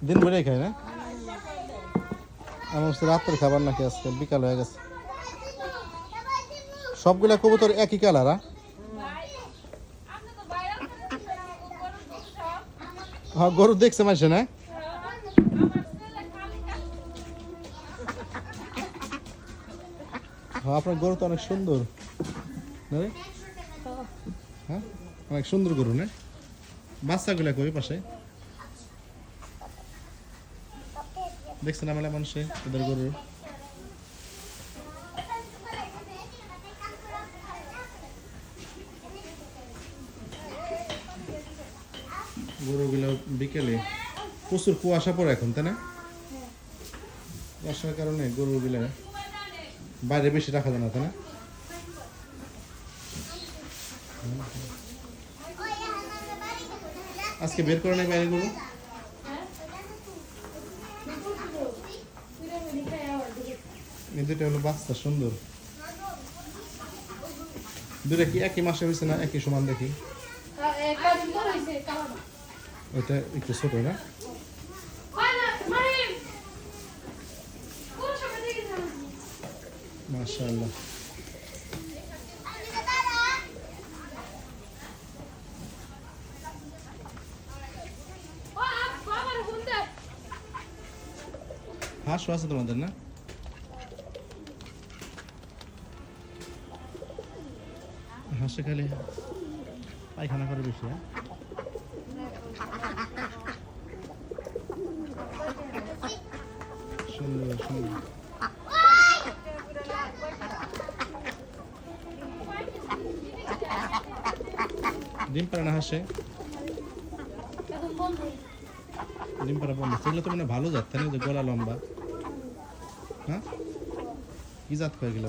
দিন ভরে খায় না? আমার রাত্রের খাবার নাকি আজকে বিকাল হয়ে গেছে। সবগুলা কবুতর একই কালার। হ্যাঁ, গরু দেখছে মাসে না? হ্যাঁ, আপনার গরু তো অনেক সুন্দর। হ্যাঁ, অনেক সুন্দর গরু না? বাচ্চাগুলা কই পাশে দেখছেন আমার মানুষে ওদের গরুর? গরুগুলো বিকেলে প্রচুর কুয়াশা পড়ে এখন, তাই না? কুয়াশার কারণে গরুগুলো বাইরে বেশি রাখা যায় না, তাই না? আজকে বের করে নেই বাইরে গরু? দুটা হলো বাচ্চা সুন্দর। দুটা কি একই মাসে হয়েছে না একই সমান দেখি? ওইটা একটু ছোট না? মাশাআল্লাহ। হাঁসও আছে তোমাদের না? হাঁসে খালি পায়খানা করে বেশি। সুন্দর সুন্দর। ডিম পাড়া না হাঁসে? ডিম পাড়া বন্ধ। সেগুলো তো মানে ভালো জাত, তাই না? যে গলা লম্বা। হ্যাঁ, কি জাত কয় গেল?